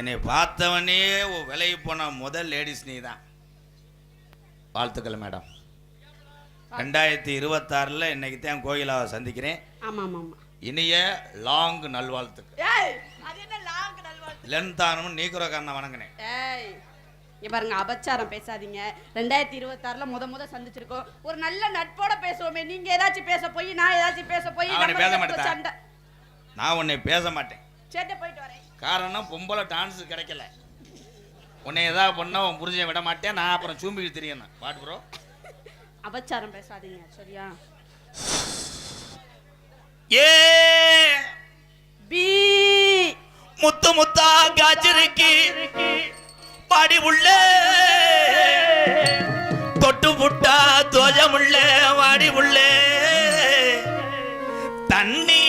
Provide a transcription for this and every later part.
என்னை பார்த்தவனே விலகி போன முதல் லேடிஸ் நீ தான். வாழ்த்துக்கள் மேடம். 2026 இன்னைக்கு தான் கோகிலாவை சந்திக்கிறேன். இனிய லாங் நல்வாழ்த்துக்கள். லென்தானும் நீக்குறக்காரனை வணங்கினேன். பாருங்க, அபச்சாரம் பேசாதீங்க. 2026 முத சந்திச்சிருக்கோம். ஒரு நல்ல நட்போட பேசுவோமே. நீங்க ஏதாச்சும் பேச போய் நான் ஏதாச்சும் பேச போய் பேச மாட்டேன். நான் உன்னை பேச மாட்டேன். சேட்டை போயிட்டு வரேன். காரணம் பொம்பளை டான்ஸ் கிடைக்கல. உன்னை ஏதாவது பண்ணா உன் புரிஞ்ச விட மாட்டேன். நான் அப்புறம் சூம்பிக்கு தெரியணும். பாட்டு ப்ரோ. அபச்சாரம் பேசாதீங்க சரியா? ஏ பி முத்து முத்தா காச்சிருக்கு பாடி உள்ள தொட்டு புட்டா தோஜமுள்ள வாடி உள்ள தண்ணி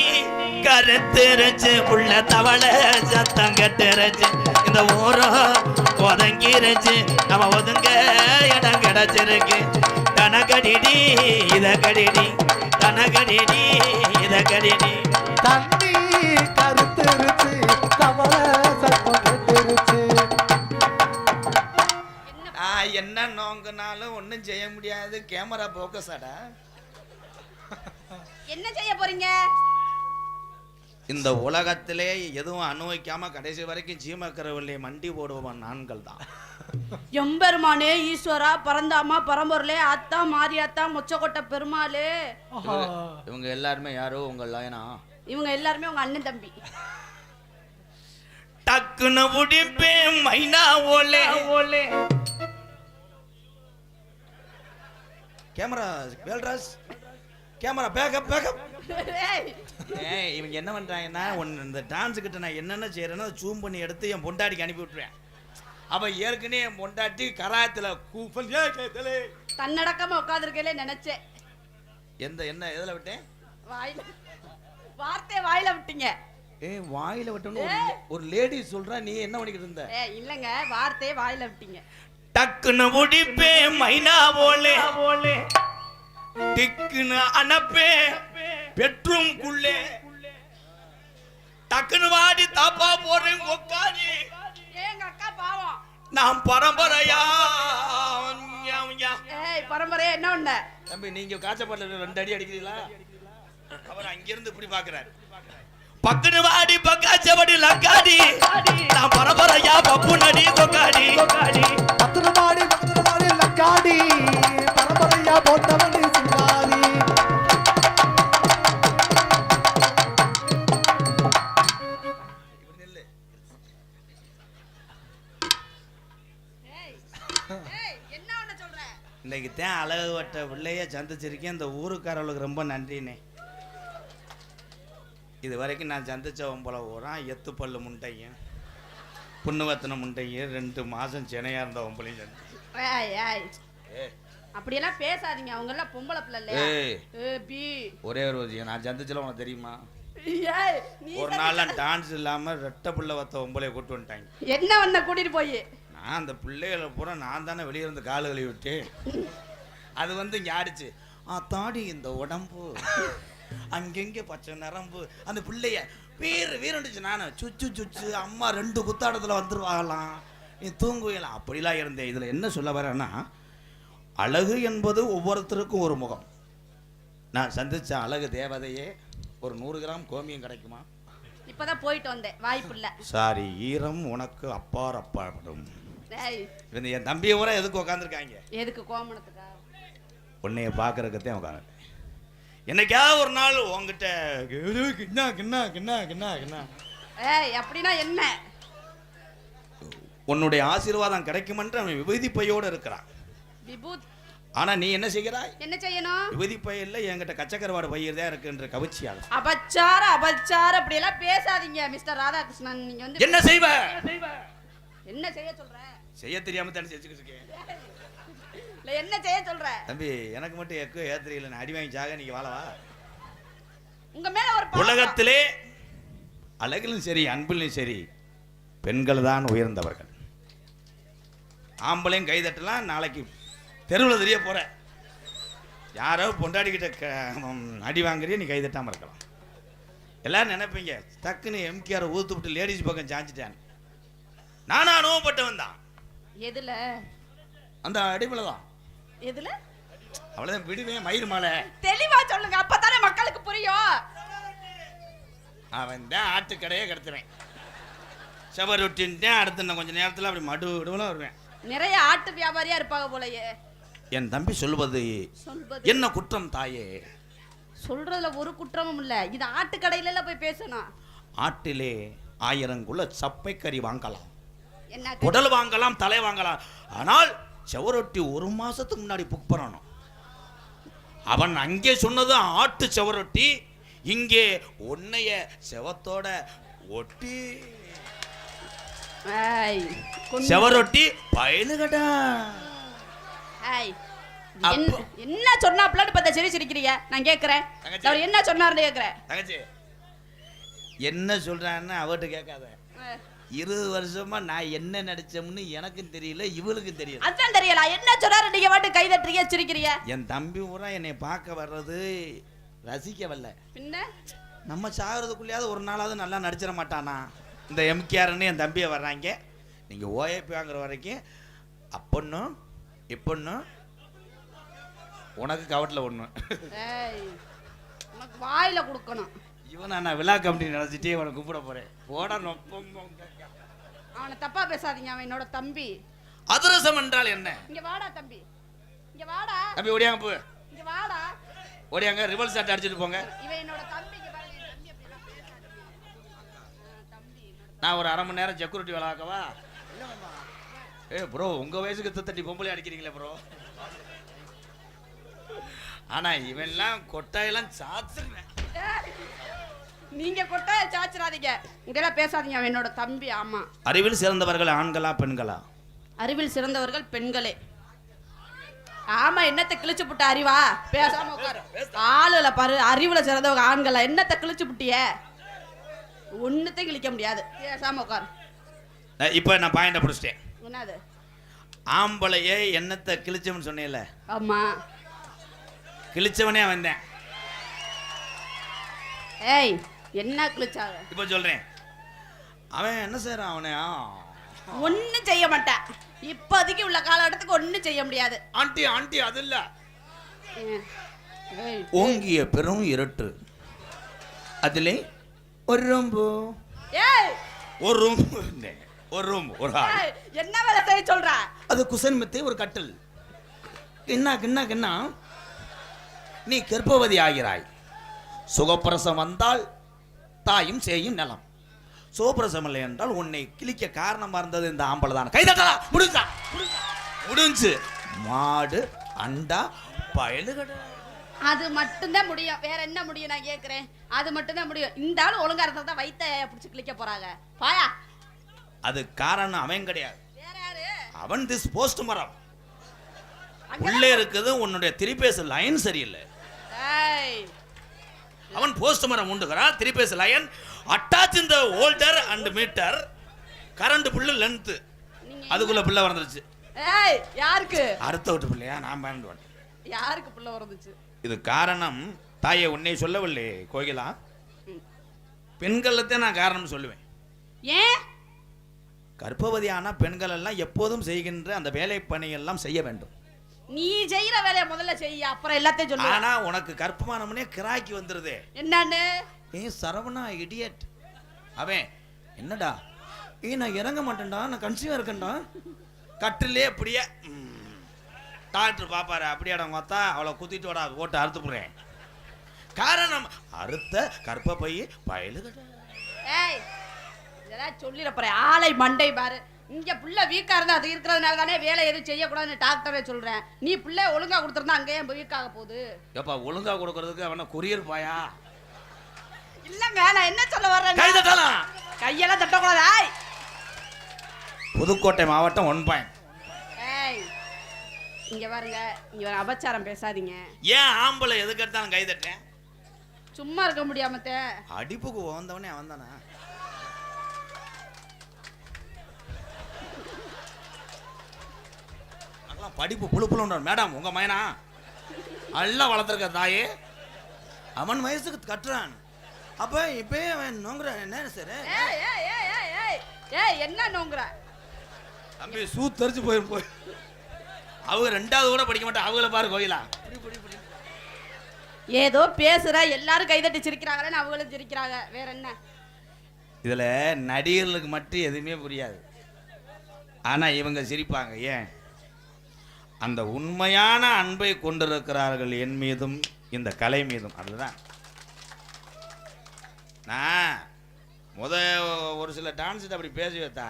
கருத்துருச்சு உள்ள தவளை சத்தம் கட்டுருச்சு இந்த ஊரம் ஒதங்கிருச்சு நம்ம ஒதுங்க இடம் கிடைச்சிருக்கு தனகடிடி இத கடிடி தனகடிடி இத கடிடி தண்ணி கருத்துருச்சு தவளை சத்தம் கட்டுருச்சு. என்ன நோங்கினாலும் ஒன்றும் செய்ய முடியாது. கேமரா போக்கஸ் ஆடா. என்ன செய்ய போறீங்க? இந்த உலகத்திலே எதுவும் அனுபவிக்காம கடைசி வரைக்கும் ஜீமக்கரவில்லை மண்டி போடுவோம் நான்கள் தான். எம்பெருமானே, ஈஸ்வரா, பரந்தாமா, பரம்பொருளே, அத்தா, மாரியாத்தா, மொச்சக்கொட்டை பெருமாளே. இவங்க எல்லாருமே யாரோ உங்க லயனா? இவங்க எல்லாருமே உங்க அண்ணன் தம்பி. டக்குன்னு உடிப்பே மைனா Olay Olay. Camera Velraj, camera backup backup. ஏய் இவங்க என்ன பண்றாங்கன்னா இந்த டான்ஸ் கிட்ட நான் என்னென்ன செய்யறேன்னா ஜூம் பண்ணி எடுத்து என் பொண்டாட்டிக்கு அனுப்பி விட்டுருவேன். அவ ஏற்கனவே என் பொண்டாட்டி கராயத்துல கூப்பல் தன்னடக்கமா உட்காந்துருக்கே நினைச்சேன். என்ன எதுல விட்டேன்? வாயில வார்த்தை வாயில விட்டீங்க. ஏய் வாயில விட்டணும் ஒரு லேடி சொல்றா, நீ என்ன பண்ணிக்கிட்டு இருந்த? இல்லங்க, வார்த்தையே வாயில விட்டீங்க. டக்குன்னு உடிப்பே மைனா போலே போலே டிக்குன்னு அனப்பே பெட்ரூம் குள்ளே டக்குன்னு வாடி தாப்பா போறேன் உட்காரி. எங்க அக்கா பாவம். நான் பரம்பரையா பரம்பரையா என்ன உண்ட தம்பி? நீங்க காய்ச்சப்படல 2 அடி அடிக்கிறீங்களா? அவர் அங்கிருந்து இப்படி பாக்குறாரு. பக்குனு வாடி பக்காச்சபடி லக்காடி நான் பரம்பரையா பப்பு நடி கொக்காடி பத்திரமாடி பத்திரமாடி லக்காடி பரம்பரையா போட்டவனி சிங்காரி. இன்னைக்கு தான் அழகு வட்ட பிள்ளைய சந்திச்சிருக்கேன். இந்த ஊருக்காரர்களுக்கு ரொம்ப நன்றினே. இது வரைக்கும் நான் சந்திச்சவன் போல ஊரான் எத்து பல்லு முண்டையும் புண்ணுவத்தன முண்டையும் 2 மாசம் சென்னையா இருந்த ஒம்பளையும் சந்திச்சு. அப்படியெல்லாம் பேசாதீங்க. அவங்க எல்லாம் பொம்பளை பிள்ளை. ஒரே ஒரு நான் சந்திச்சல உனக்கு தெரியுமா? ஒரு நாள் டான்ஸ் இல்லாம ரெட்ட பிள்ளை வத்த ஒம்பளைய கூட்டு வந்துட்டாங்க. என்ன வந்த கூட்டிட்டு போய் நான் அந்த பிள்ளைகளை பூரா நான் தானே வெளியே இருந்து காலு கழுவி விட்டு அது வந்து இங்கே ஆடிச்சு. தாடி இந்த உடம்பு அங்கெங்கே பச்சை நரம்பு அந்த பிள்ளைய வீரண்டுச்சு. நான் சுச்சு சுச்சு அம்மா 2 குத்தாடத்தில் வந்துருவாங்களாம், நீ தூங்குவீங்களாம் அப்படிலாம் இருந்தேன். இதில் என்ன சொல்ல வரேன்னா, அழகு என்பது ஒவ்வொருத்தருக்கும் ஒரு முகம். நான் சந்திச்ச அழகு தேவதையே ஒரு 100 கிராம் கோமியம் கிடைக்குமா? இப்பதான் போயிட்டு வந்தேன், வாய்ப்பு இல்ல. சாரி, ஈரம் உனக்கு அப்பார் அப்பாடும். என் தம்பியை ஊரா எதுக்கு உட்காந்துருக்காங்க? எதுக்கு? கோமணத்துக்கா? உன்னைய பாக்குறதுக்கத்தான் உட்காந்து. என்னைக்காவது ஒரு நாள் உங்ககிட்ட அப்படின்னா என்ன? உன்னுடைய ஆசீர்வாதம் கிடைக்குமென்று அவன் விபூதி பையோடு இருக்கிறான். ஆனா நீ என்ன செய்கிறாய்? என்ன செய்யணும்? விபூதி பை இல்ல, என்கிட்ட கச்சக்கரவாடு பையதான் இருக்குன்ற கவிச்சியால. அபச்சார அப்படி எல்லாம் பேசாதீங்க மிஸ்டர் ராதாகிருஷ்ணன். நீங்க வந்து என்ன செய்வ? என்ன செய்ய சொல்ற? செய்ய தெரியாம தானே செஞ்சுக்கிட்டு இருக்கேன். என்ன செய்ய சொல்ற? தம்பி எனக்கு மட்டும் எக்கு ஏத்திரியில நான் அடி வாங்கி சாக நீங்க வாழவா? உங்க மேல ஒரு உலகத்திலே அழகிலும் சரி அன்பிலும் சரி பெண்கள் தான் உயர்ந்தவர்கள். ஆம்பளையும் கைதட்டலாம். நாளைக்கு தெருவில் தெரிய போற யாரோ பொண்டாடிக்கிட்ட அடி வாங்குறிய நீ கைதட்டாம இருக்கலாம். எல்லாரும் நினைப்பீங்க டக்குன்னு எம்கேஆர் ஊத்து விட்டு லேடிஸ் பக்கம் சாஞ்சிட்டான். நானா அனுபவப்பட்டவன் தான். எதுல? அந்த அடிமலை தான். எதுல? அவ்வளவுதான் விடுவேன். மயிர் மாலை. தெளிவா சொல்லுங்க, அப்பதானே மக்களுக்கு புரியும். அவன் தான் ஆட்டுக்கடையே கிடத்துவேன். செவரொட்டின்ட்டு அடுத்து இன்னும் கொஞ்சம் நேரத்தில் அப்படி மடுவிடுவலாம் வருவேன். நிறைய ஆட்டு வியாபாரியா இருப்பாங்க போலயே. என் தம்பி சொல்வது என்ன குற்றம் தாயே? சொல்றதுல ஒரு குற்றமும் இல்ல. இது ஆட்டு கடையில போய் பேசணும். ஆட்டிலே 1000 குள்ள சப்பை கறி வாங்கலாம், என்ன குடல் வாங்கலாம், தலை வாங்கலாம். ஆனால் செவரொட்டி 1 மாசத்துக்கு முன்னாடி புக் பண்ணணும். அவன் அங்கே சொன்னது ஆட்டு செவரொட்டி, இங்கே உன்னைய செவத்தோட ஒட்டி செவரொட்டி பயலுகடா. என்ன சொன்னாப்லன்னு பார்த்தா சரி சிரிக்கிறீங்க. நான் கேட்கிறேன், அவர் என்ன சொன்னாருன்னு கேட்கிறேன். தங்கச்சி என்ன சொல்றான்னு அவர்கிட்ட கேட்காத. 20 வருஷமா நான் என்ன நடிச்சோம்னு எனக்கும் தெரியல, இவளுக்கும் தெரியல. அதான் தெரியல என்ன சொன்னாரு. நீங்க பாட்டு கை தட்டுறீங்க, சிரிக்கிறீங்க. என் தம்பி பூரா என்னை பார்க்க வர்றது ரசிக்க வரல. பின்ன நம்ம சாகிறதுக்குள்ளேயாவது ஒரு நாளாவது நல்லா நடிச்சிட மாட்டானா? இந்த எம்கேஆர்னு என் தம்பியை வர்றாங்க. நீங்கள் ஓஏபி வாங்குற வரைக்கும் அப்பொன்னும் இப்பொன்னும் உனக்கு கவட்டில் ஒன்று உனக்கு வாயில கொடுக்கணும். இவனை நான் விழா கமிட்டி நினைச்சிட்டே இவனை கூப்பிட போறேன். போட நொப்பம். அவனை தப்பா பேசாதீங்க, அவன் என்னோட தம்பி. அதிரசம் என்றால் என்ன? இங்க வாடா தம்பி, இங்க வாடா தம்பி. ஓடியாங்க போ, இங்க வாடா. ஓடியாங்க. ரிவல் ஷாட் அடிச்சுட்டு போங்க. இவன் என்னோட தம்பி. தம்பி அப்படி எல்லாம் பேசாதீங்க. தம்பி நான் ஒரு 1/2 மணி நேரம் செக்யூரிட்டி வேலை ஆக்கவா? ப்ரோ உங்க வயசுக்கு தட்டி பொம்பளை அடிக்கிறீங்களே ப்ரோ. ஆனா இவன்லாம் கொட்டாயெல்லாம் சாத்துறேன். நீங்க கொட்டாய சாச்சிராதீங்க, இதெல்லாம் பேசாதீங்க. அவன் என்னோட தம்பி. ஆமா. அறிவில் சிறந்தவர்கள் ஆண்களா பெண்களா? அறிவில் சிறந்தவர்கள் பெண்களே. ஆமா. என்னத்தை கிழிச்சு புட்ட அறிவா? பேசாம உட்காரு. ஆளுல பாரு, அறிவுல சிறந்தவங்க ஆண்களா? என்னத்தை கிழிச்சு புட்டிய? ஒண்ணுத்தையும் கிழிக்க முடியாது. பேசாம உட்காரு. இப்ப நான் பாயிண்ட பிடிச்சிட்டேன். என்னது? ஆம்பளையே என்னத்தை கிழிச்சவன் சொன்னேல? ஆமா. கிழிச்சவனே வந்தேன். ஏய் என்ன கிழிச்சாங்க? இப்ப சொல்றேன். அவன் என்ன செய்யறான்? அவனே ஒன்னும் செய்ய மாட்டான். இப்போதைக்கு உள்ள காலகட்டத்துக்கு ஒன்னும் செய்ய முடியாது. ஆண்டி ஆண்டி அது இல்ல. ஓங்கிய பெரும் இருட்டு, அதிலே ஒரு ரூம்பு, ஒரு ரூம்பு, ஒரு ரூம், ஒரு ஆள். என்ன வேலை செய்ய சொல்ற? அது குசன் மெத்தை, ஒரு கட்டில். கிண்ணா நீ கர்ப்பவதி ஆகிறாய். சுகப்பிரசம் வந்தால் தாயும் சேயும் நலம். சுகப்பிரசம் இல்லை என்றால் உன்னை கிழிக்க காரணமா இருந்தது இந்த ஆம்பளை தான். கைதட்டா முடிஞ்சு. மாடு அண்டா பயலுகடா. அது மட்டும்தான் முடியும். வேற என்ன முடியும் நான் கேக்குறேன்? அது மட்டும்தான் முடியும். இந்த ஆளு ஒழுங்கா இருந்தா தான் வயித்தை பிடிச்சு கிழிக்க போறாங்க. பாயா. அது காரணம் அவன் கிடையாது. வேற யாரு? அவன் திஸ் போஸ்ட் மரம் உள்ளே இருக்குது. உன்னுடைய திரிபேஸ் லைன் சரியில்லை. அவன் போஸ்ட் மரம் உண்டுகிறான். திரிபேஸ் லைன் அட்டாச் இந்த ஹோல்டர் அண்ட் மீட்டர் கரண்ட் புல்லு லென்த். அதுக்குள்ள பிள்ளை வந்துருச்சு. ஏய் யாருக்கு? அடுத்த விட்டு பிள்ளையா? நான் பயந்துவேன். யாருக்கு பிள்ளை வந்துச்சு? இது காரணம் தாயே உன்னை சொல்லவில்லை கோகிலா. பெண்களத்தை நான் காரணம் சொல்லுவேன். ஏன்? கர்ப்பவதியான பெண்கள் எல்லாம் எப்போதும் செய்கின்ற அந்த வேலை பணியெல்லாம் செய்ய வேண்டும். நீ செய்யற வேலையை முதல்ல செய்ய, அப்புறம் எல்லாத்தையும் சொல்லு. ஆனா உனக்கு கர்ப்பமானவனே கிராக்கி வந்துருது. என்னன்னு? சரவணா இடியட். அவன் என்னடா நான் இறங்க மாட்டேன்டா, நான் கன்சீவா இருக்கேன்டா. கட்டிலே அப்படியே டாக்டர் பாப்பாரு. அப்படியே மொத்தா அவளை குத்திட்டு வாடா, ஓட்டு அறுத்து போடுறேன். காரணம் அறுத்த கர்ப்பப்பை பயலுகடா. ஏய் இதெல்லாம் சொல்லிட போறேன். ஆளை மண்டை பாரு. இங்க புள்ள வீக்கா இருந்தா அது இருக்கிறதுனால தானே வேலை எதுவும் செய்யக்கூடாதுன்னு டாக்டரே சொல்றேன். நீ புள்ள ஒழுங்கா கொடுத்துருந்தா அங்கேயே வீக்காக போகுது. ஏப்பா ஒழுங்கா கொடுக்கறதுக்கு அவனை கொரியர் பாயா? இல்லங்க நான் என்ன சொல்ல வர்றேன்? கையெல்லாம் தட்டக்கூடாதா? புதுக்கோட்டை மாவட்டம் 1 பாயிண்ட். ஏய் இங்க பாருங்க, இங்க ஒரு அபச்சாரம் பேசாதீங்க. ஏன் ஆம்பளை எதுக்கு எடுத்தாலும் கை தட்டேன்? சும்மா இருக்க முடியாமத்தே. அடிப்புக்கு வந்தவனே அவன் தானே. படிப்பு புழுப்புல மேடம் உங்க மயனா நல்லா வளர்த்துருக்க தாயே. அவன் வயசுக்கு கட்டுறான். அப்ப இப்பயே அவன் நோங்குற என்ன சார்? ஏய் என்ன நோங்குற? தம்பி சூத்தரிச்சு போய் அவங்க 2வது கூட படிக்க மாட்டாங்க. அவங்கள பாரு கோயிலா. ஏதோ பேசுற எல்லாரும் கைதட்டி சிரிக்கிறாங்களேன்னு அவங்களும் சிரிக்கிறாங்க. வேற என்ன? இதுல நடிகர்களுக்கு மட்டும் எதுவுமே புரியாது. ஆனா இவங்க சிரிப்பாங்க. ஏன்? அந்த உண்மையான அன்பை கொண்டிருக்கிறார்கள் என் மீதும் இந்த கலை மீதும். அதுதான் நான் ஒரு சில டான்ஸ் அப்படி பேசி வைத்தா,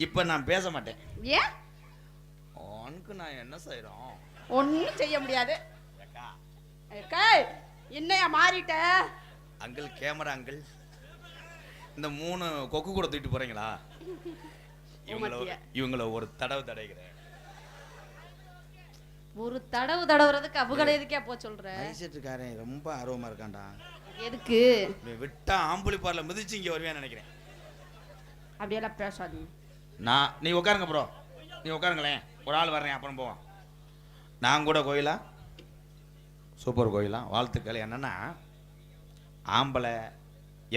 இப்ப நான் பேச மாட்டேன். ஏன்? உனக்கு நான் என்ன செய்யறோம்? ஒன்னும் செய்ய முடியாது. என்னையா மாறிட்ட? அங்கிள் கேமரா அங்கிள், இந்த 3 கொக்கு கூட தூக்கிட்டு போறீங்களா? இவங்கள ஒரு தடவை தடைக்கிறேன். ஒரு தடவு தடவுறதுக்கு அவங்கள எதுக்கே போ சொல்ற? ஐசெட்டுக்காரன் ரொம்ப ஆர்வமா இருக்கான்டா. எதுக்கு? விட்டா ஆம்புலி பார்ல மிதிச்சு இங்க வருவேன்னு நினைக்கிறேன். அப்படியெல்லாம் பேசாதீங்க. நீ உட்காருங்க ப்ரோ, நீ உட்காருங்களேன். ஒரு ஆள் வர்றேன், அப்புறம் போவான். நான் கூட கோயிலா, சூப்பர் கோயிலா. வாழ்த்துக்கள். என்னன்னா ஆம்பளை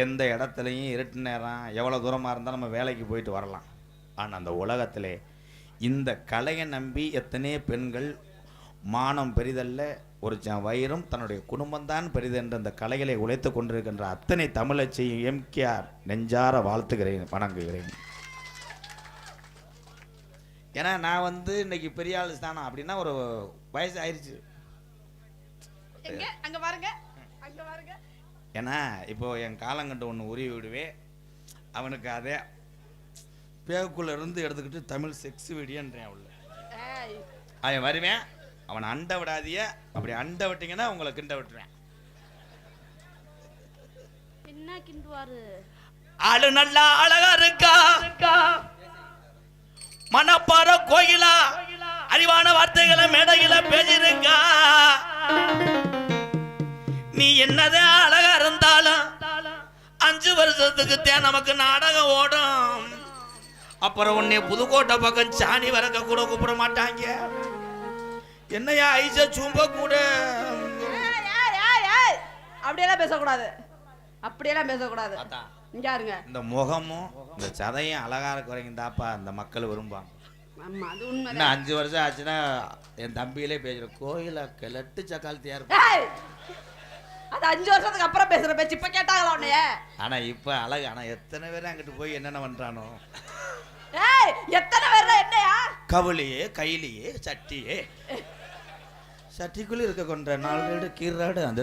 எந்த இடத்துலையும் இருட்டு நேரம் எவ்வளோ தூரமாக இருந்தால் நம்ம வேலைக்கு போயிட்டு வரலாம். ஆனால் அந்த உலகத்திலே இந்த கலையை நம்பி எத்தனையோ பெண்கள் மானம் பெரிதல்ல, ஒரு வயிறும் தன்னுடைய குடும்பம்தான் பெரிது என்ற அந்த கலைகளை உழைத்து கொண்டிருக்கின்ற அத்தனை தமிழச்சியும் எம்கேஆர் நெஞ்சார வாழ்த்துகிறேன், வணங்குகிறேன். ஏன்னா நான் இன்னைக்கு பெரிய ஆள் ஸ்தானம் அப்படின்னா ஒரு வயசு ஆயிடுச்சு. அங்க பாருங்க, அங்க பாருங்க. ஏன்னா இப்போ என் காலங்கண்டு ஒன்று உருவி விடுவே, அவனுக்கு அதே பேக்குள்ள இருந்து எடுத்துக்கிட்டு தமிழ் செக்ஸ் வீடியோன்றேன். உள்ள அவன் வருவேன், அவனை அண்டை விடாதிய, அப்படி அண்டை விட்டீங்கன்னா உங்களை கிண்ட விட்டுருவேன். என்ன கிண்டுவாரு? ஆளு நல்லா அழகா இருக்கா, மனப்பாற கோயிலா, அறிவான வார்த்தைகளை மேடையில பேசிருக்கா. நீ என்னதான் அழகா இருந்தாலும் 5 வருஷத்துக்கு நமக்கு நாடகம் ஓடும். அப்புறம் உன்னை புதுக்கோட்டை பக்கம் சாணி வரக்க கூட கூப்பிட மாட்டாங்க. என்னையா ஐசா சும்ப கூட. அப்படியெல்லாம் பேசக்கூடாது, அப்படியெல்லாம் பேசக்கூடாது. இங்க இருங்க. இந்த முகமும் இந்த சதையும் அழகா இருக்க வரைக்கும் தாப்பா இந்த மக்கள் விரும்பாங்க. ஆமா, அது உண்மை. இன்னும் 5 வருஷம் ஆச்சுன்னா என் தம்பியிலே பேசுற கோயில கிளட்டு சக்காலத்தியா இருக்கும். அது 5 வருஷத்துக்கு அப்புறம் பேசுற பேச்சு. இப்ப கேட்டாங்களா உன்னைய? ஆனா இப்ப அழகு. ஆனா எத்தனை பேர் அங்கிட்டு போய் என்னென்ன பண்றானோ. எத்தனை பேர் என்னையா? கவுளியே கையிலேயே சட்டியே, சட்டிக்குள்ள இருக்க கொண்ட 4 கீராடு அந்த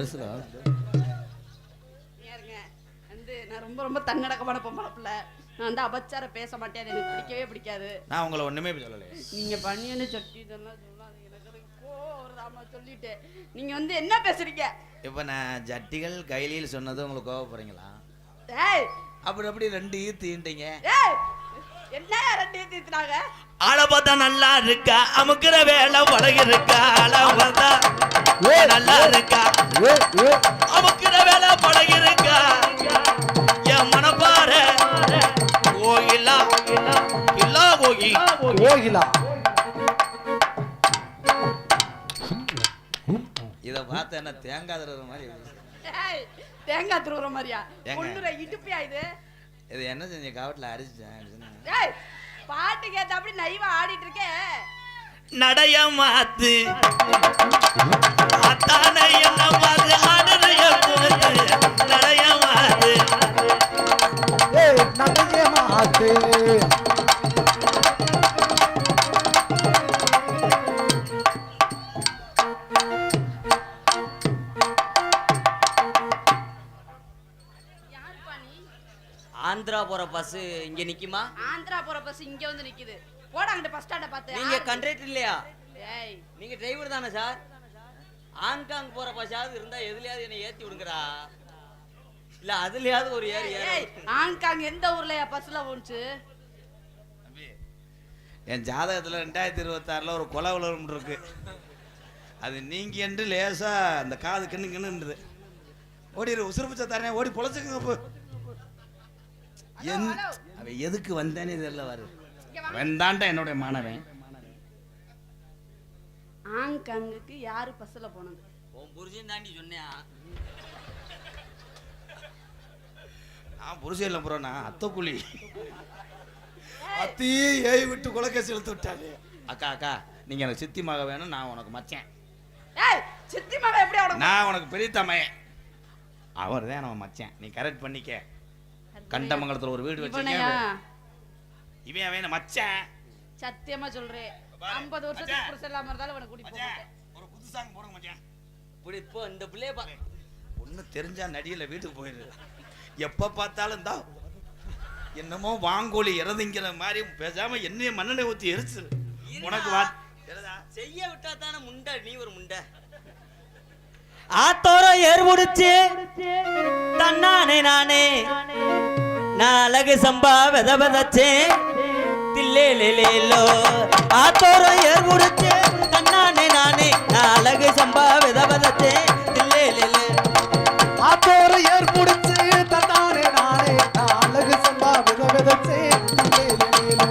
நான் ரொம்ப ரொம்ப தன்னடக்கமான பொம்பளை பிள்ளை. நான் அபச்சார பேச மாட்டேன், எனக்கு பிடிக்கவே பிடிக்காது. நான் உங்களை ஒண்ணுமே சொல்லலை. நீங்க பண்ணியன்னு சட்டி இதெல்லாம் சொல்லாதீங்க, எனக்கு சொல்லிட்டு நீங்க என்ன பேசுறீங்க? இப்ப நான் ஜட்டிகள் கைலியில் சொன்னது உங்களுக்கு கோவப்படுறீங்களா? அப்படி 2 ஈத்துட்டீங்க. என்ன 2 ஈத்துனாங்க? ஆள பார்த்தா நல்லா இருக்கா, அமுக்குற வேலை பழகி இருக்கா. ஆள பார்த்தா நல்லா இருக்கா, அமுக்குற வேலை பழகி இருக்கா. என் மனப்பாற கோயிலா, இல்லா கோயிலா. இத பார்த்த என்ன தேங்காய் தருற மாதிரி? தேங்காய் தருற மாதிரியா? ஒண்ணுற இடுப்பியா இது? இது என்ன செஞ்ச? காவட்ல அரிச்சேன். பாட்டு கேட்ட அப்படி நைவா ஆடிட்டு இருக்கே. நடைய மாத்து அத்தானே என்ன பாத்து ஆடுறைய போது. நடைய மாத்து, நடைய மாத்து. ஆந்திரா போற பஸ் இங்க நிக்குமா? ஆந்திரா போற பஸ் இங்க வந்து நிக்குது. போடா அங்க பஸ் ஸ்டாண்ட பாத்து. நீங்க கண்டக்டர் இல்லையா? ஏய், நீங்க டிரைவர் தானே சார்? ஆங்காங் போற பஸ்ஸாவது இருந்தா எதுலயாவது என்ன ஏத்தி விடுங்கடா. இல்ல அதுலயாவது ஒரு ஏறி ஏய், ஆங்காங் எந்த ஊர்லயா பஸ்ல போச்சு? என் ஜாதகத்துல 2026ல ஒரு கொலை உலகம் இருக்கு. அது நீங்க என்று லேசா அந்த காது கிண்ணு கிண்ணுன்றது. ஓடிரு, உசுறுப்புச்ச தரேன், ஓடி பொழைச்சுக்குங்க. போ அவன் எதுக்கு வந்தேன்னு தெரியல. வரு வந்தான்டா என்னுடைய மாணவன். ஆங்காங்குக்கு யாரு பஸ்ல போனது? உன் புருஷன் தாண்டி சொன்னியா? நான் புருஷன் இல்லை ப்ரோ, நான் அத்தை கூலி. அத்தி ஏய் விட்டு குலக்கேசி இழுத்து விட்டாரு. அக்கா அக்கா நீங்க எனக்கு சித்தி மக வேணும், நான் உனக்கு மச்சேன். ஏய் சித்தி மகன் எப்படி அவனுக்கு? நான் உனக்கு பெரிய தமையன். அவர் தான் நம்ம மச்சேன். நீ கரெக்ட் பண்ணிக்க. கண்டமங்கலத்துல ஒரு வீடு வச்சிருக்கேன். இவனையா? இவன் அவன் மச்சேன். சத்தியமா சொல்றேன் 50 வருஷத்துக்கு புருஷன் இல்லாம இருந்தாலும் அவனை கூட்டி போக மாட்டேன். ஒரு புது சாங் போடுங்க மச்சான். இப்படி இப்போ இந்த பிள்ளைய ஒண்ணு தெரிஞ்சா நடிகல வீட்டுக்கு போயிரு. எப்ப பார்த்தாலும் தான் என்னமோ வாங்கோலி இறதுங்கிற மாதிரி பேசாம என்னைய மண்ணெண்ணை ஊத்தி எரிச்சு உனக்கு செய்ய விட்டா தானே முண்டை, நீ ஒரு முண்டை. ஆத்தோரம் ஏர் முடிச்சு தன்னானே நானே நான் அழகு சம்பா வித விதச்சேன் தில்லேலேலோ. ஆத்தோரம் ஏர் முடிச்சு தன்னானே நானே நான் அழகு சம்பா வித விதச்சேன் தில்லேலேலே. ஆத்தோர ஏற்புடிச்சு தன்னானே நானே நான் அழகு சம்பா வித விதச்சே தில்லேலேலோ.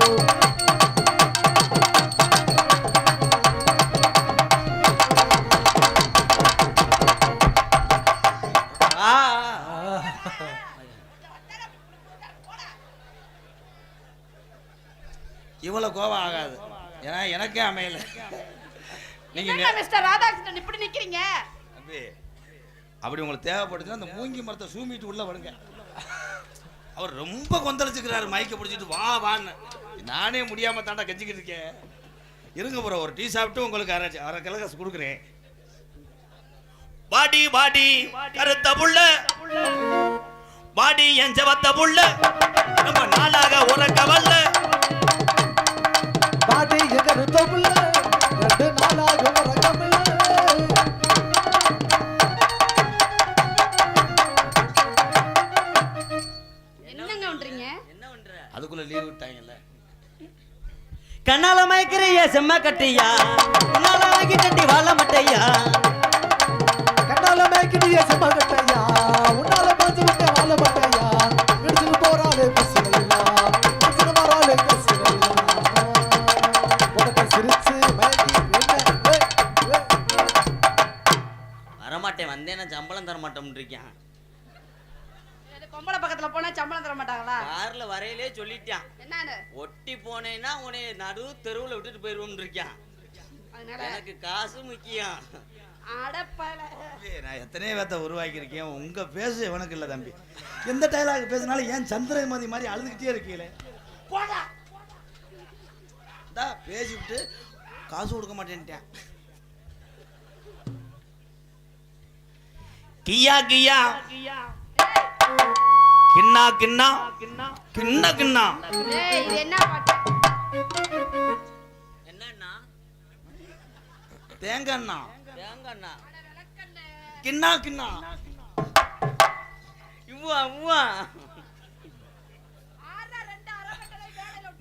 இவ்வளவு கோபம் ஆகாது. ஏன்னா எனக்கே அமையல. நீங்க என்ன மிஸ்டர் ராதாகிருஷ்ணன் இப்படி நிக்கிறீங்க? அப்படி உங்களுக்கு தேவைப்படுதுன்னா அந்த மூங்கி மரத்தை சூமிட்டு உள்ள வருங்க. அவர் ரொம்ப கொந்தளிச்சுக்கிறாரு, மைக்க பிடிச்சிட்டு வா வான்னு. நானே முடியாம தாண்டா கெஞ்சிக்கிட்டு இருக்கேன். இருங்க ப்ரோ, ஒரு டீ சாப்பிட்டு உங்களுக்கு அரை கிலோ கொடுக்குறேன். பாடி பாடி கருத்த புள்ள பாடி என் ஜவத்த புள்ள நம்ம நாளாக உறக்க வல்ல பாடி எகருத்த புள்ள 2 நாளாக உறக்கமில்ல. என்னங்க பண்றீங்க? என்ன பண்ற? அதுக்குள்ள லீவ் விட்டாங்கல்ல. கண்ணால மயக்கிறிய செம்ம கட்டியா உன்னால வாங்கி கட்டி வாழ மட்டையா. கண்ணால மேய்க்கிறிய செம்ம கட்டையா உன்னால பாஞ்சு விட்ட வாழ மாட்டையா. இடிச்சுட்டு போறாளே பசுமையா இடிச்சுட்டு வராளே பசுமையா. உனக்கு சிரிச்சு மயக்கி என்ன வரமாட்டேன், வந்தேன்னா சம்பளம் தர மாட்டோம்னு இருக்கான். பொம்பளை பக்கத்துல போனா சம்பளம் தர மாட்டாங்களா? கார்ல வரையிலே சொல்லிட்டான், என்னன்னு? ஒட்டி போனேன்னா உன்னை நடு தெருவுல விட்டுட்டு போயிருவோம்னு இருக்கான். அதனால எனக்கு காசு முக்கியம். அடப்பல. நான் எத்தனையோ பேத்த உருவாக்கி இருக்கேன். உங்க பேசு எவனுக்கு இல்ல தம்பி. எந்த டைலாக் பேசினாலும் ஏன் சந்திரமதி மாதிரி அழுதுகிட்டே இருக்கீங்களே. போடா பேசிவிட்டு காசு கொடுக்க மாட்டேன்ட்டேன். கியா கியா கிண்ணா கிண்ணா கிண்ணா கிண்ணா. ஏய் இது என்ன பாட்டு? என்னன்னா தேங்கண்ணா தேங்கண்ணா கிண்ணா கிண்ணா. இவ்வா இவ்வா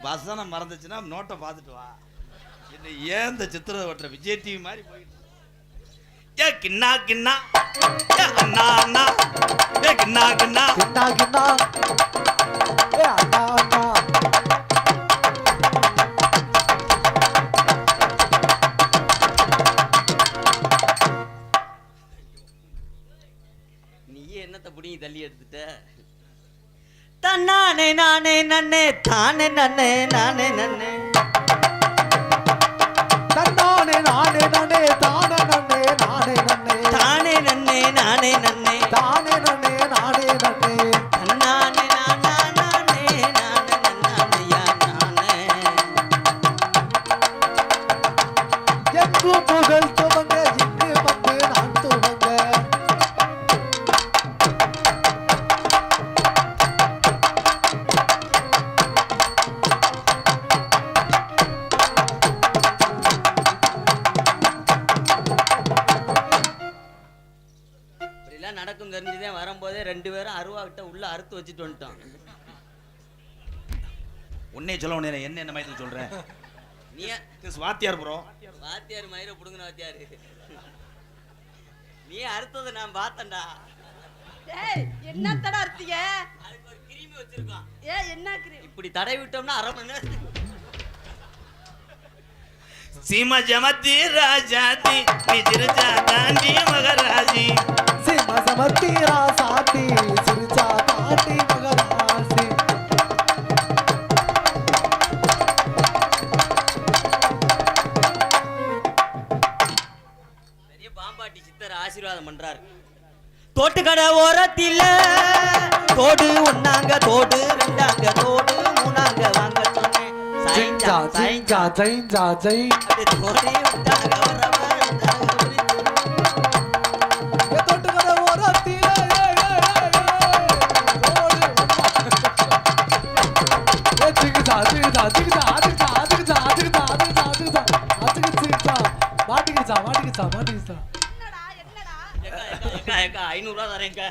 வசனம் மறந்துச்சுன்னா நோட்டை பார்த்துட்டு வா. என்ன ஏன் இந்த சித்திர வட்டுற விஜய் டிவி மாதிரி போயிட்டு ஏ கிண்ணா கிண்ணா ஏ அண்ணா அண்ணா ஏ கிண்ணா கிண்ணா கிண்ணா கிண்ணா ஏ அண்ணா அண்ணா. நீயே என்னத்தை புடிங்கி தள்ளி எடுத்துட்ட. தன்னானே நானே நன்னே தானே நன்னே நானே நன்னே தன்னானே நானே நானே தானே நன்னே நானே நன்னே தானே நன்னே நானே நன்னே தானே நன்னே நானே நன்னே. தன்னானே நானா நானே நானே நன்னானையா நானே. எங்கும் புகழ் துவங்க இங்கு வந்து நான் துவங்க. இப்படிலாம் நடக்கும் தெரிஞ்சுதான் வரும்போதே 2 பேரும் அருவா கிட்ட உள்ள அறுத்து வச்சுட்டு வந்துட்டோம். உன்னே சொல்ல உடனே என்ன என்ன மாதிரி சொல்றேன். நீ வாத்தியார் ப்ரோ வாத்தியார் மயிரை புடுங்கின வாத்தியாரு. நீ அறுத்ததை நான் பார்த்தேன்டா. ஏய் என்னத்தடா அர்த்தீங்க? அதுக்கு ஒரு கிருமி வச்சிருக்கான். ஏய் என்ன கிரி? இப்படி தடை விட்டோம்னா 1/2 மணி நேரம் சீமா ஜமத்தி ராஜாதி நிஜரஜா தாண்டி மகராஜி. சிம்ம சமத்தி ராசாத்தி சிரிச்சா தாண்டி மகராசி. ஒன்னாங்க தோடு ரெண்டாங்க தோடு மூணாங்க வாங்க சொன்னேன் ஜெயிஞ்சா ஜெயிஞ்சா ஜெயிஞ்சா ஜெய் தோடி விட்டாங்க வரவ தொட்டுக்கட ஓரத்திலே ஜிகிஜா ஜிகிஜா ஜிகிஜா அதுகிஜா அதுகிஜா அதுகிஜா அதுகிஜா அதுகிஜா அதுகிஜா மாட்டிக்கிச்சா மாட்டிக்கிச்சா மாட்டிக்கிச்சா என்னடா என்னடா ஏக்கா 500 ரூபாய் தரேன்க்கா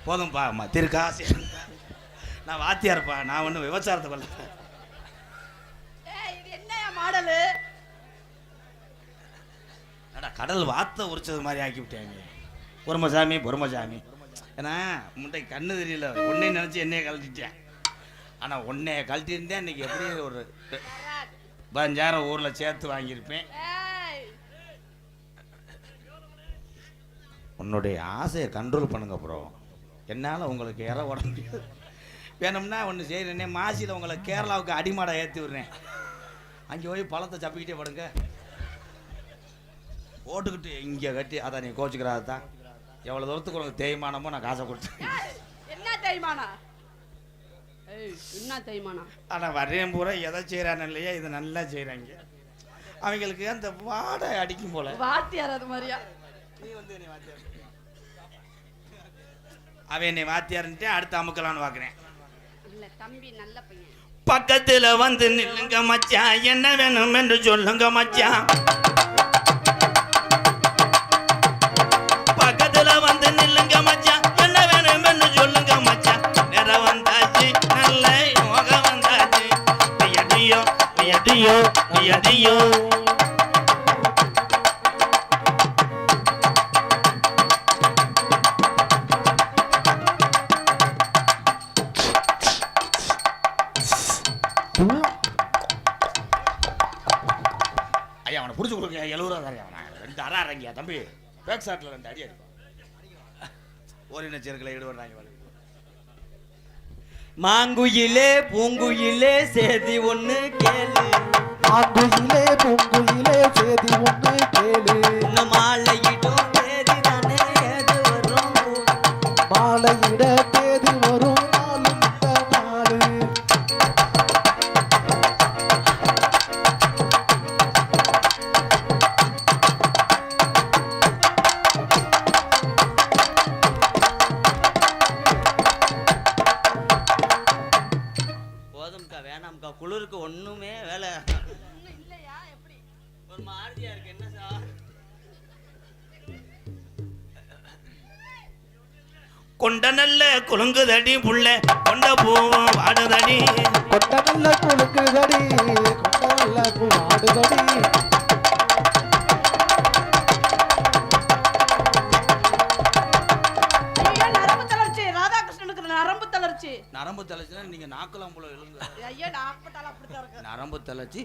போதும்பா அம்மா திருக்காசி. நான் வாத்தியார்ப்பா, நான் ஒன்றும் விபச்சாரத்தை கொள்ள. இது என்ன மாடலு? கடல் வாத்த உரிச்சது மாதிரி ஆக்கி விட்டாங்க. பொறுமசாமி பொறுமசாமி. ஏன்னா முட்டை கண்ணு தெரியல, உன்னை நினச்சி என்னைய கழட்டிட்டேன். ஆனால் உன்னைய கழட்டியிருந்தேன் இன்னைக்கு எப்படி ஒரு 15,000 ஊரில் சேர்த்து வாங்கியிருப்பேன். உன்னுடைய ஆசையை கண்ட்ரோல் பண்ணுங்க ப்ரோ. என்னால் உங்களுக்கு இற ஓட முடியாது. வேணும்னா ஒன்று செய்கிறேன்னே, மாசியில் உங்களை கேரளாவுக்கு அடிமாடை ஏற்றி விடுறேன். அங்கே போய் பழத்தை சப்பிக்கிட்டே படுங்க, ஓட்டுக்கிட்டு இங்கே கட்டி. அதான் நீ கோச்சுக்கிறாது தான். எவ்வளோ தூரத்துக்கு உனக்கு தேய்மானமோ நான் காசை கொடுத்தேன். என்ன தேய்மானா? என்ன தேய்மானா? ஆனால் வரையும் பூரா எதை செய்கிறான்னு இல்லையா, இது நல்லா செய்கிறாங்க. அவங்களுக்கு அந்த வாடை அடிக்கும் போல. வாத்தியார் அது மாதிரியா? நீ வந்து என்னை வாத்தியார், அவன் என்னை வாத்தியார்ன்ட்டு அடுத்து அமுக்கலான்னு பார்க்குறேன். இல்ல தம்பி நல்ல பையன். பக்கத்தில் வந்து நில்லுங்க மச்சான், என்ன வேணும் என்று சொல்லுங்க மச்சான். பக்கத்தில் வந்து நில்லுங்க மச்சான், என்ன வேணும் என்று சொல்லுங்க மச்சான். நேரம் வந்தாச்சு, நல்ல யோகம் வந்தாச்சு. ஐயடியோ ஐயடியோ ஐயடியோ. ஐயா அவனை பிடிச்சி கொடுங்க, 70 ரூபா தரேன். அவனை 2 அரை அரங்கியா தம்பி, பேக் ஷாட்டில் 2 அடி அடிப்பான். ஓரின சேர்க்கலை ஈடுபடுறாங்க. மாங்குயிலே பூங்குயிலே சேதி ஒண்ணு கேளு, ஆங்குயிலே பூங்குயிலே சேதி ஒண்ணு கேளு. இன்னும் மாலையிடும் தேதி தானே ஏது வரும், மாலையிட தேதி வரும் நாளும் இந்த நாடு. போதும்க்கா வேணாம்க்கா, குளிருக்கு ஒண்ணுமே வேலை இல்லையா? எப்படி ஒரு மாதிரியா இருக்கு. என்ன சார் கொண்ட நல்ல குலுங்குதடி புள்ள, கொண்ட பூவும் வாடுதடி. கொண்ட நல்ல குலுக்குதடி, கொண்ட நல்ல ஆடுதடி. ஐயா நரம்பு தளர்ச்சி, ராதாகிருஷ்ணனுக்கு நரம்பு தளர்ச்சி. நரம்பு தளர்ச்சினா நீங்க நாக்கலாம் போல எழுங்க. ஐயா நாற்பட்டால அப்படித்தான் இருக்கு. நரம்பு தளர்ச்சி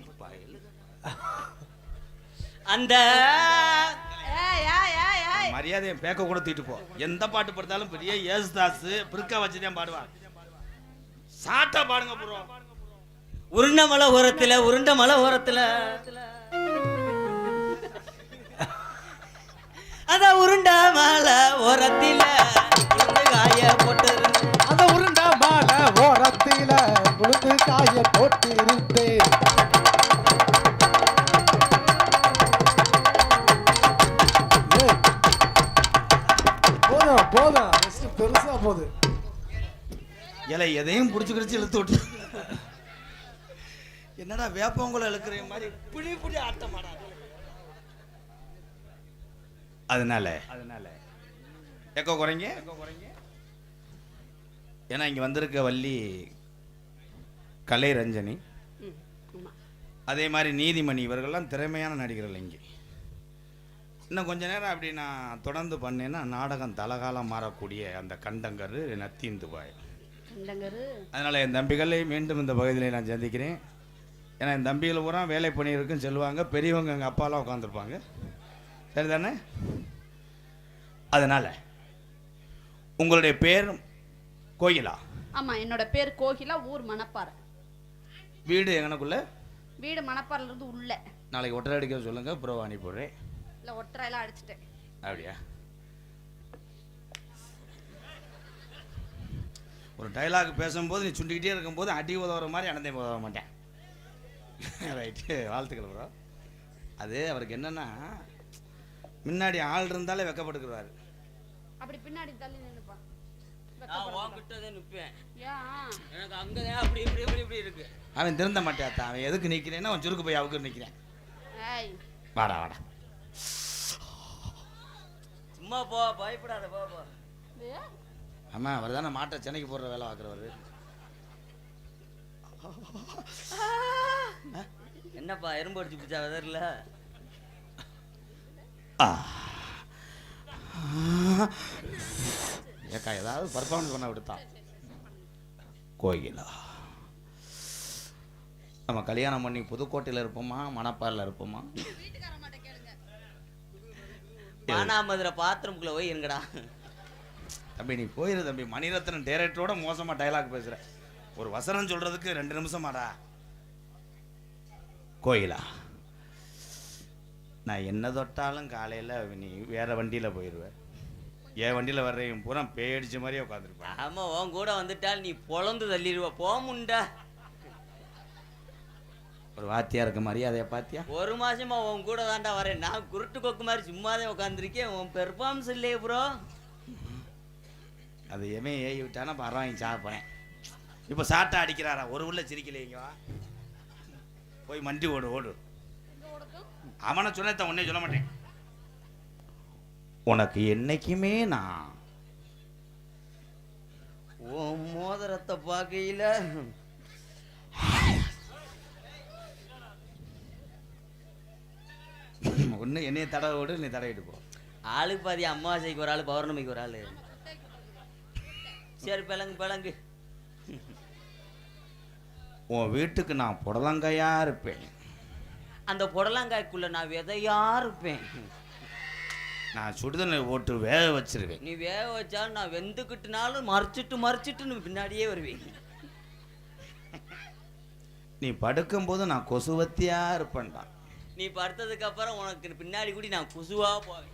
அந்த ஏய் ஏய் ஏய் ஏய் மரியாதையை பேக்க கூட தூக்கிட்டு போ. எந்த பாட்டு படுத்தாலும் பெரிய ஏசுதாஸ் பிரிக்கா வச்சுதான் பாடுவான். சாட்டா பாடுங்க ப்ரோ. உருண்ட மலை ஓரத்துல உருண்ட மலை ஓரத்துல அத உருண்ட மலை ஓரத்தில உருண்டு காய போட்டு, அந்த உருண்ட மாலை ஓரத்தில உளுந்து காய போட்டு இருந்தேன். போதும் போதும், பெருசா போகுது. இலை எதையும் புடிச்சு கிடிச்சு இழுத்து விட்டு. என்னடா வேப்பங்குளம் இழுக்கிற மாதிரி புடி புடி ஆட்டமாடா. அதனால எக்கோ குறைங்க. ஏன்னா இங்க வந்திருக்க வள்ளி கலை ரஞ்சனி, ஆமா. அதே மாதிரி நீதிமணி, இவர்கள்லாம் திறமையான நடிகர்கள். இங்கே இன்னும் கொஞ்ச நேரம் அப்படி நான் தொடர்ந்து பண்ணேன்னா நாடகம் தலகாலம் மாறக்கூடிய அந்த கண்டங்கரு நத்திந்து பாய். அதனால் என் தம்பிகளை மீண்டும் இந்த பகுதியில் நான் சந்திக்கிறேன். ஏன்னா என் தம்பிகள் பூரா வேலை பண்ணியிருக்குன்னு சொல்லுவாங்க. பெரியவங்க எங்கள் அப்பாலாம் உட்காந்துருப்பாங்க, சரிதானே? அதனால் உங்களுடைய பேர் கோகிலா? ஆமாம், என்னோட பேர் கோகிலா, ஊர் மணப்பாறை. வீடு எங்கனக்குள்ள? வீடு மணப்பாறையிலேருந்து உள்ள. நாளைக்கு ஒட்டரை அடிக்க சொல்லுங்க, ப்ரோ அனுப்பிவிடுறேன். இல்லை ஒட்டரையெல்லாம் அடிச்சிட்டேன். அப்படியா? ஒரு டைலாக் பேசும்போது நீ சுண்டிக்கிட்டே இருக்கும்போது அடி உதவுற மாதிரி அனந்தே உதவ மாட்டேன். ரைட்டு, வாழ்த்துக்கள் ப்ரோ. அது அவருக்கு என்னன்னா, முன்னாடி ஆள் இருந்தாலே வெக்கப்பட்டுக்குறாரு. அப்படி பின்னாடி தள்ளி நின்னுப்பா. நான் வாங்கிட்டதே நிப்பேன். ஏன் எனக்கு அங்கதான் அப்படி இப்படி இப்படி இப்படி இருக்கு. அவன் திருந்த மாட்டான். அவன் எதுக்கு நிற்கிறேன்னா அவன் சுருக்கு போய் அவுக்கு நிற்கிறேன். ஏய் வாடா வாடா, சும்மா போ, பயப்படாத, போ போ. ஆமா, அவர் தானே மாட்டை சென்னைக்கு போடுற வேலை பார்க்குறவர். என்னப்பா எறும்பு அடிச்சு பிடிச்சா வெதர்ல? ஏக்கா ஏதாவது பர்ஃபார்மன்ஸ் பண்ண விடுத்தா. கோயிலா நம்ம கல்யாணம் பண்ணி புதுக்கோட்டையில் இருப்போமா மணப்பாறையில் இருப்போமா? மானாமதுரை பாத்ரூம்குள்ள போய் இருங்கடா. தம்பி நீ போயிரு தம்பி. மணிரத்னம் டைரக்டரோட மோசமா டைலாக் பேசுற. ஒரு வசனம் சொல்றதுக்கு 2 நிமிஷமாடா. கோயிலா, நான் என்ன தொட்டாலும் காலையில் நீ வேற வண்டியில் போயிடுவேன். என் வண்டியில் வர்றேன் பூரா பேடிச்ச மாதிரியே உட்காந்துருப்பேன். ஆமா, உன் கூட வந்துட்டால் நீ பொழந்து தள்ளிடுவ. போமுண்டா. ஒரு வாத்தியா இருக்க மரியாதையை பாத்தியா? 1 மாசமா உன் கூட தாண்டா வரேன். நான் குருட்டு கொக்கு மாதிரி சும்மாதான் உட்காந்துருக்கேன். உன் பெர்ஃபார்மன்ஸ் இல்லையே ப்ரோ. அது எவன் ஏறி விட்டானா பரவாயில்ல சாப்பிட்றேன். இப்போ சாட்டா அடிக்கிறாரா? ஒரு உள்ள சிரிக்கலைங்க. போய் மண்டி ஓடு ஓடு. அவனை சொன்னத உடனே சொல்ல மாட்டேன். உனக்கு என்னைக்குமே நான் உன் மோதிரத்தை பார்க்கையில ஒன்று என்னைய தடவை விடு, நீ தடவிட்டு போ. ஆளுக்கு பாதி அமாவாசைக்கு ஒரு ஆள், பௌர்ணமிக்கு ஒரு ஆள். சரி, பிளங்கு பிளங்கு. உன் வீட்டுக்கு நான் புடலங்கையா இருப்பேன். அந்த புடலங்காய்க்குள்ள நான் விதையா இருப்பேன். நான் சுடுதண்ணி போட்டு வேக வச்சிருவேன். நீ வேக வச்சாலும் நான் வெந்துக்கிட்டுனாலும் மறைச்சிட்டு பின்னாடியே வருவேன். நீ படுக்கும்போது நான் கொசுவத்தியா இருப்பேன்டா. நீ படுத்ததுக்கு அப்புறம் உனக்கு பின்னாடி கூடி நான் குசுவா போவேன்.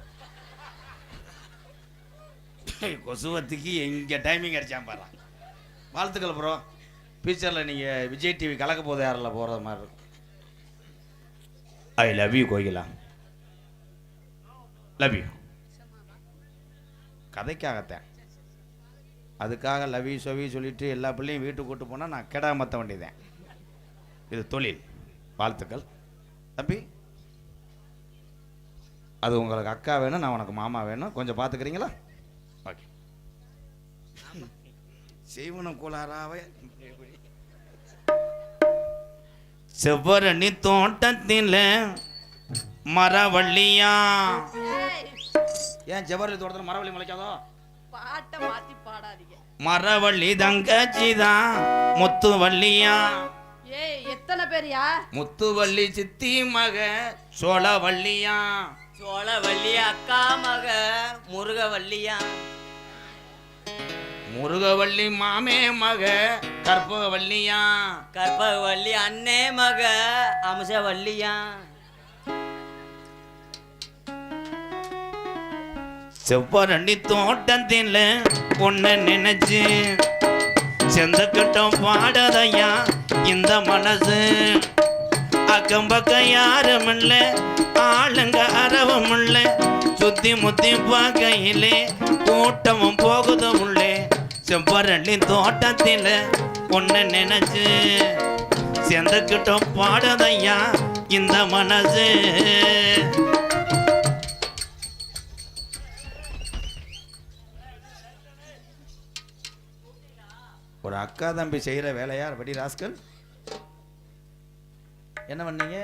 கொசுவத்துக்கு எங்க டைமிங் அடிச்சான் பாரு. வாழ்த்துக்கள் ப்ரோ. ஃபியூச்சரில் நீங்கள் விஜய் டிவி கலக்க போது யாரில் போகிற மாதிரி இருக்கும். I love you Kokila, love you. கதைக்காகத்தேன். அதுக்காக லவ் யூ சொவி சொல்லிட்டு எல்லா பிள்ளையும் வீட்டுக்கு கூட்டு போனால் நான் கெடா மற்ற வேண்டியதேன். இது தொழில். வாழ்த்துக்கள் தம்பி. அது உங்களுக்கு அக்கா வேணும், நான் உனக்கு மாமா வேணும். கொஞ்சம் பார்த்துக்கிறீங்களா? ஓகே. செய்வனம் கோளாறாவே செவ்வரணி தோட்டத்தில் மரவள்ளியா. ஏன் செவ்வரணி தோட்டத்தில் மரவள்ளி முளைக்காதோ? பாட்டை மாத்தி பாடாதீங்க. மரவள்ளி தங்கச்சிதான் முத்துவள்ளியா. ஏய் எத்தனை பேரியா? முத்துவள்ளி சித்தி மக சோழவள்ளியா. சோழவள்ளி அக்கா மக முருகவள்ளியா. முருகவள்ளி மாமே மக கற்பகவள்ளியா. கற்பகவள்ளி அண்ணே மக அம்சவள்ளியா. செவ்வரணி தோட்டத்தில் ஒன்ன நினைச்சு செந்தக்கிட்டம் பாடதையா இந்த மனசு. அக்கம் பக்கம் யாரும் இல்லை, ஆளுங்க அரவும் இல்லை. சுத்தி முத்தி பார்க்கையிலே கூட்டமும் போகுதும் உள்ளே. செவ்வரணி தோட்டத்தில் ஒன்ன நினைச்சு செந்தக்கிட்டம் பாடதையா இந்த மனசு. ஒரு அக்கா தம்பி செய்யற வேலையா படி ராஸ்கல்? என்ன பண்ணீங்க?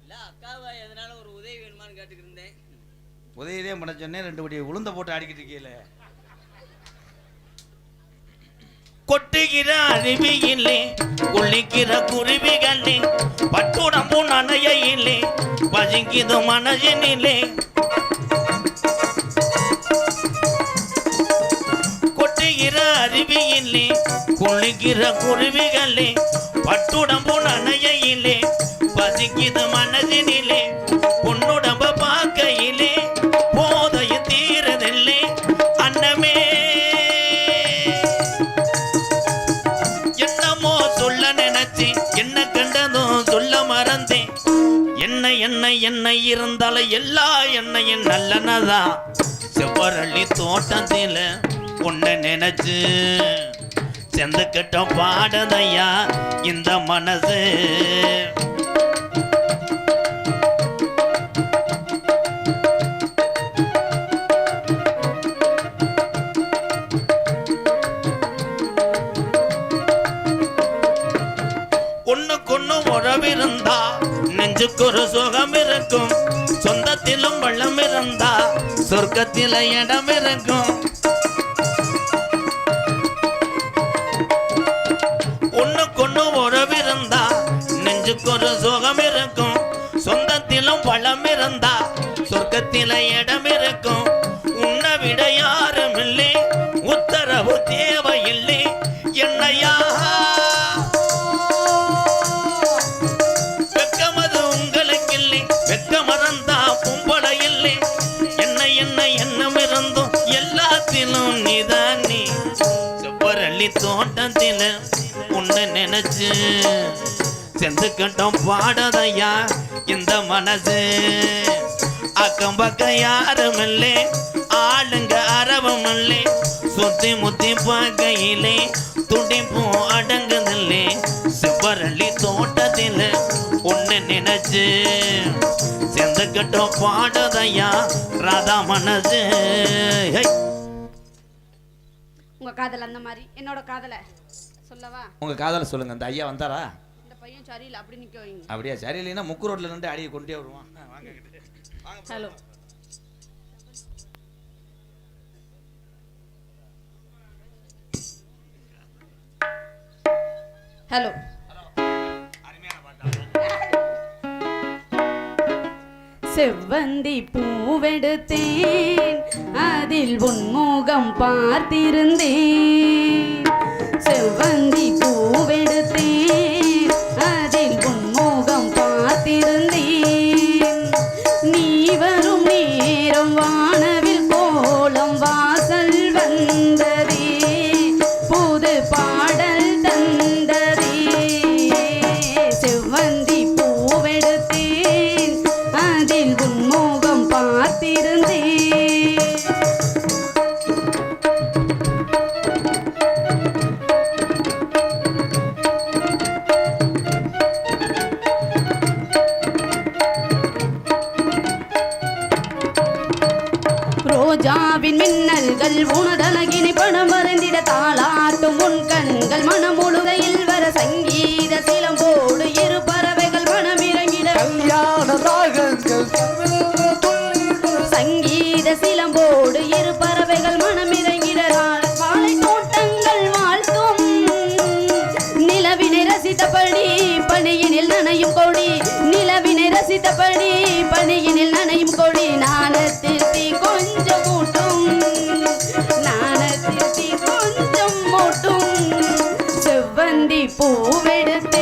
இல்ல அக்காவா, எதனால ஒரு உதவி வேணுமான்னு கேட்டுக்கிட்டு இருந்தேன். உதவிதே பண்ண சொன்னேன். 2 படி உளுந்த போட்டு ஆடிக்கிட்டு இருக்கீல. கொட்டுகிற அருவியிலே குளிக்கிற குருவிகளே பட்டுடம்பு நனையிலே பதுங்கிது மனதினிலே. கொட்டுகிற அருவியிலே குளிக்கிற குருவிகளே பட்டுடம்பு நனையிலே பசிக்குது மனதினிலே பொன்னுடம்ப பார்க்கையிலே போதைய தீரதில்லை அன்னமே என்னமோ சொல்ல நினைச்சு என்ன கண்டதும் சொல்ல மறந்தேன் என்ன இருந்தாலும் எல்லா எண்ணெயும் நல்லனதா செவ்வரளி தோட்டத்தில உன்னை நினைச்சு செந்துக்கிட்ட பாடதையா இந்த மனசு ஒண்ணுக்கொண்ணு உறவிருந்தா நெஞ்சுக்கு ஒரு சுகம் இருக்கும் சொந்தத்திலும் வள்ளம் இருந்தா சொர்க்கத்தில இடம் இருக்கும் ஒண்ணுக்கொண்ணு உறவிருந்தா நெஞ்சுக்கு ஒரு சுகம் இருக்கும் சொந்தத்திலும் வளம் இருந்தா சொர்க்கத்தில இடம் இருக்கும் உன்னை விட யாரும் இல்லை உத்தரவு தேவையில்லை என்னையா வெக்கமது உங்களுக்கு இல்லை வெக்க மறந்தா பொம்பளை இல்லை என்ன எண்ணம் இருந்தும் எல்லாத்திலும் நீதானே செவ்வரளி தோட்டத்தில உன்னை நினைச்சு செந்து கட்டம் பாடதையா இந்த மனசு அக்கம் பக்கம் யாரும் இல்லை ஆளுங்க அரவம் இல்லை சுத்தி முத்தி பார்க்கையிலே துடிப்பும் அடங்குதில்லை செவ்வரளி தோட்டத்தில உன்னை நினைச்சு செந்து கட்டம் பாடதையா ராதா மனசு உங்க காதல் அந்த மாதிரி என்னோட காதலை சொல்லவா? உங்க காதல சொல்லுங்க. அந்த ஐயா வந்தாரா? இந்த பையன் சரியில்லை அப்படி நிக்க வைங்க. அப்படியா? சரியில்லைன்னா முக்கு ரோட்ல நின்று அடியை கொண்டே வருவான். வாங்க. ஹலோ. ஹலோ. செவ்வந்தி பூவெடுத்தேன் அதில் உன்முகம் பார்த்திருந்தேன். செவ்வந்தி பூவெடுத்தேன் அதில் உன்முகம் பார்த்திருந்தேன். நீ வரும் நேரம் வானவில் கோலம் வாசல் வந்ததே புது பாடல் தந்ததே. செவ்வந்தி பூவெடுத்தேன் அதில் உன்முகம் பார்த்திருந்தேன். ரோஜாவின் மின்னல்கள் உனதனகினி பணம் மறைந்திட தாளாட்டும் உன் கண்கள் மனம் முழுதையில் வர சங்கீத சிலம்போடு இரு பறவைகள் மனம் இறங்கிட கல்யாண ராகங்கள் சங்கீத சிலம்போடு இரு பறவைகள் மனம் இறங்கிட வாழை தோட்டங்கள் வாழ்த்தும் நிலவினை ரசித்தபடி பணியினில் நனையும் கொடி. நிலவினை ரசித்தபடி பணியினில் நனையும் கொடி. நாணத்தில் தீ கொஞ்சம் மூட்டும் நாணத்தில் தீ கொஞ்சம் மூட்டும். செவ்வந்தி பூவெடுத்து